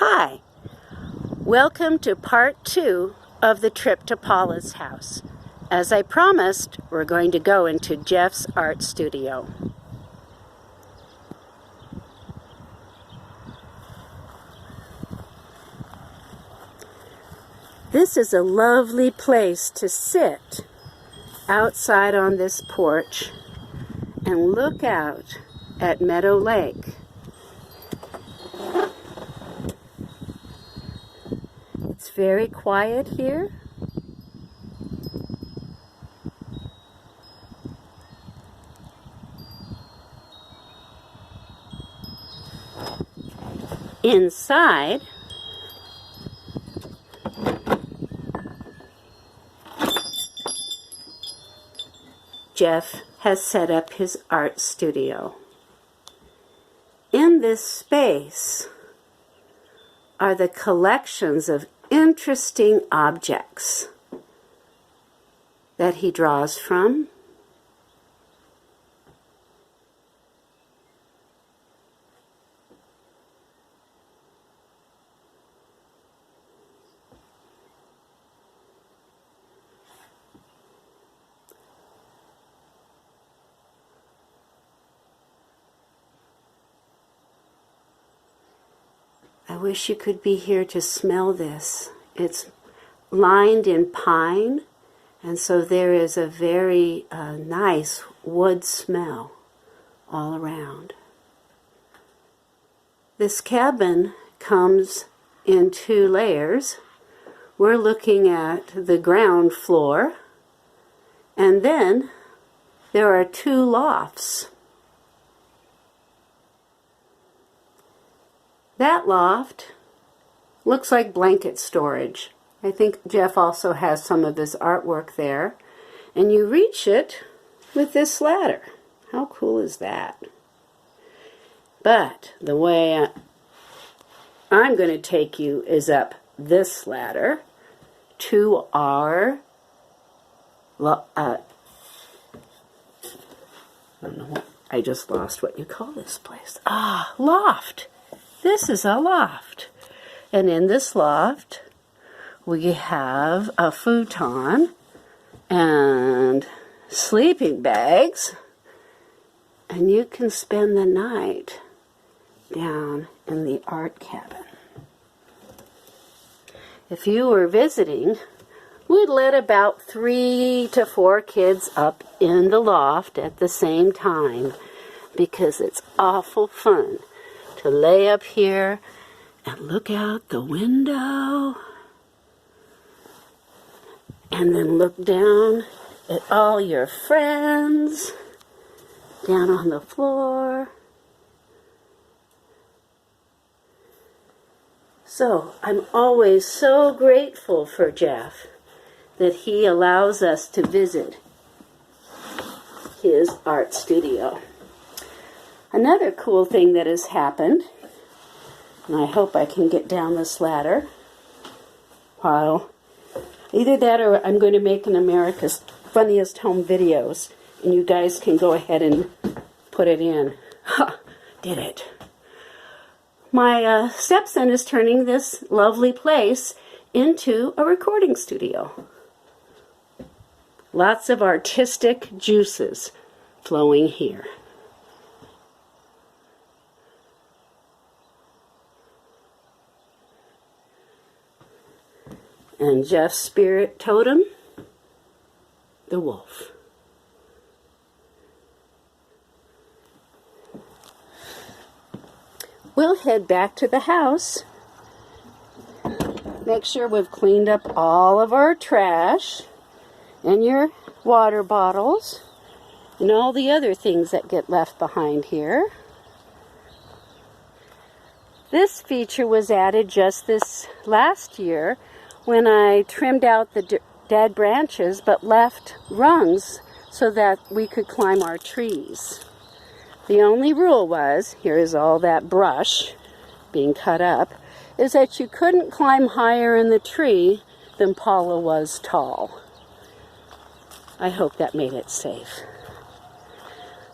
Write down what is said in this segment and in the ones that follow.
Hi, welcome to part 2 of the trip to Paula's house. As I promised, we're going to go into Jeff's art studio. This is a lovely place to sit outside on this porch and look out at Meadow Lake. It's very quiet here. Inside, Jeff has set up his art studio. In this space are the collections of interesting objects that he draws from. I wish you could be here to smell this. It's lined in pine, and so there is a very nice wood smell all around. This cabin comes in 2 layers. We're looking at the ground floor, and then there are 2 lofts. That loft looks like blanket storage. I think Jeff also has some of his artwork there. And you reach it with this ladder. How cool is that? But the way I'm going to take you is up this ladder to our I don't know what, I just lost what you call this place. Loft. This is a loft, and in this loft we have a futon and sleeping bags, and you can spend the night down in the art cabin. If you were visiting, we'd let about 3 to 4 kids up in the loft at the same time because it's awful fun to lay up here and look out the window and then look down at all your friends down on the floor. So I'm always so grateful for Jeff that he allows us to visit his art studio. Another cool thing that has happened, and I hope I can get down this ladder while either that or I'm going to make an America's Funniest Home Videos, and you guys can go ahead and put it in. Did it. My stepson is turning this lovely place into a recording studio. Lots of artistic juices flowing here. And Jeff's spirit totem, the wolf. We'll head back to the house. Make sure we've cleaned up all of our trash and your water bottles and all the other things that get left behind here. This feature was added just this last year when I trimmed out the dead branches but left rungs so that we could climb our trees. The only rule was, here is all that brush being cut up, is that you couldn't climb higher in the tree than Paula was tall. I hope that made it safe.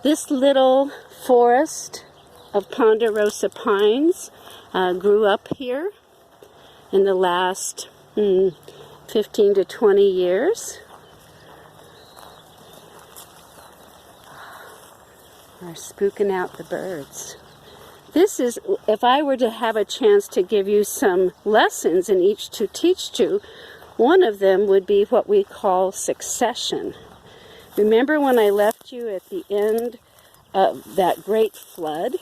This little forest of Ponderosa pines grew up here in the last 15 to 20 years. Are spooking out the birds. This is, if I were to have a chance to give you some lessons in each to teach to, one of them would be what we call succession. Remember when I left you at the end of that great flood?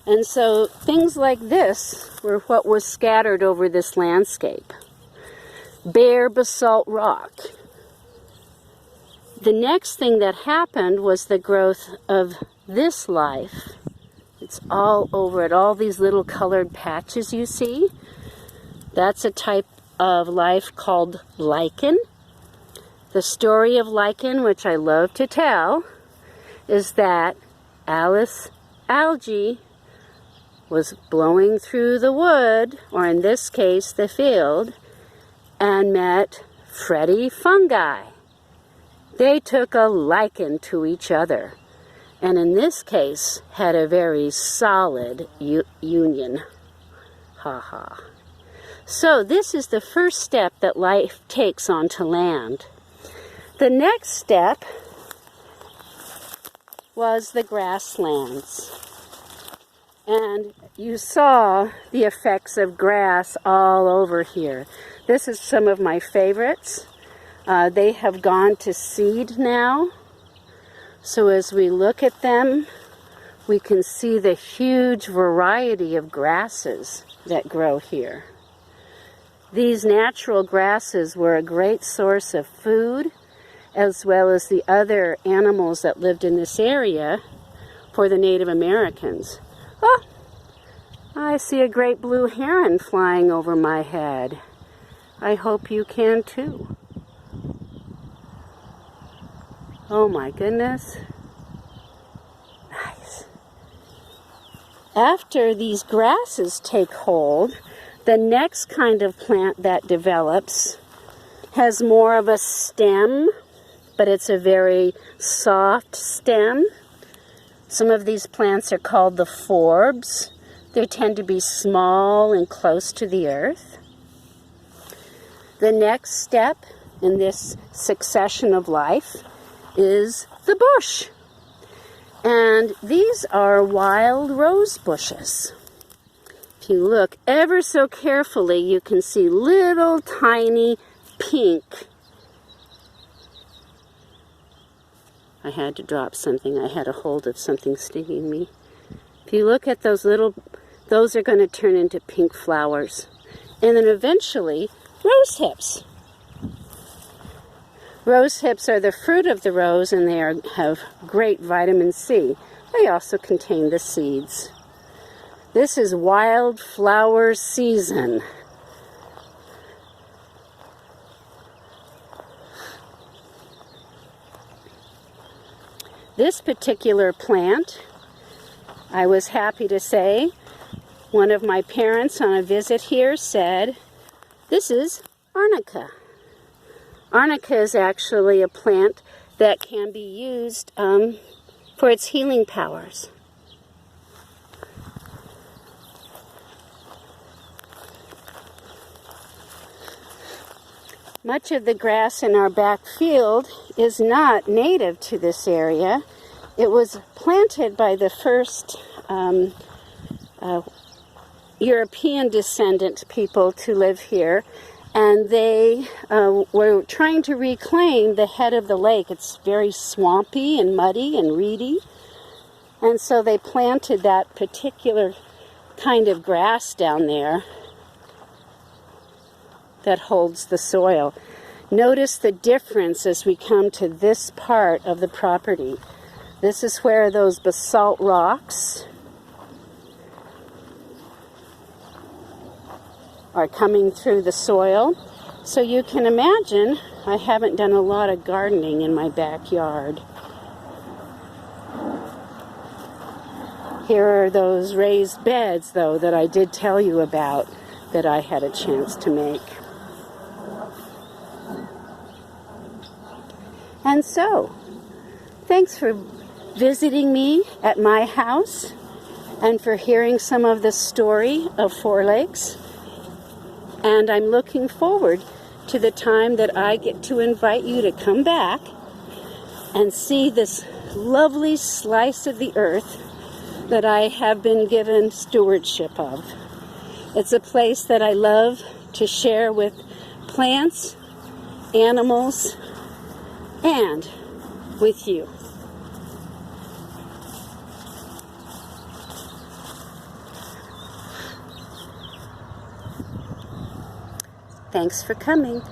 And so things like this were what was scattered over this landscape. Bare basalt rock. The next thing that happened was the growth of this life. It's all over it, all these little colored patches you see. That's a type of life called lichen. The story of lichen, which I love to tell, is that Algae was blowing through the wood, or in this case the field, and met Freddy Fungi. They took a liken to each other, and in this case had a very solid union. Ha ha. So this is the first step that life takes onto land. The next step was the grasslands. And you saw the effects of grass all over here. This is some of my favorites. They have gone to seed now. So as we look at them, we can see the huge variety of grasses that grow here. These natural grasses were a great source of food, as well as the other animals that lived in this area for the Native Americans. Oh, I see a great blue heron flying over my head. I hope you can too. Oh my goodness. Nice. After these grasses take hold, the next kind of plant that develops has more of a stem, but it's a very soft stem. Some of these plants are called the forbs. They tend to be small and close to the earth. The next step in this succession of life is the bush. And these are wild rose bushes. If you look ever so carefully, you can see little tiny pink. I had to drop something. I had a hold of something stinging me. If you look at those are going to turn into pink flowers. And then eventually, rose hips. Rose hips are the fruit of the rose, and they have great vitamin C. They also contain the seeds. This is wildflower season. This particular plant, I was happy to say, one of my parents on a visit here said, this is arnica. Arnica is actually a plant that can be used for its healing powers. Much of the grass in our back field is not native to this area. It was planted by the first European descendant people to live here, and they were trying to reclaim the head of the lake. It's very swampy and muddy and reedy, and so they planted that particular kind of grass down there that holds the soil. Notice the difference as we come to this part of the property. This is where those basalt rocks are coming through the soil. So you can imagine, I haven't done a lot of gardening in my backyard. Here are those raised beds, though, that I did tell you about that I had a chance to make. And so, thanks for visiting me at my house and for hearing some of the story of Four Lakes. And I'm looking forward to the time that I get to invite you to come back and see this lovely slice of the earth that I have been given stewardship of. It's a place that I love to share with plants, animals, and with you. Thanks for coming.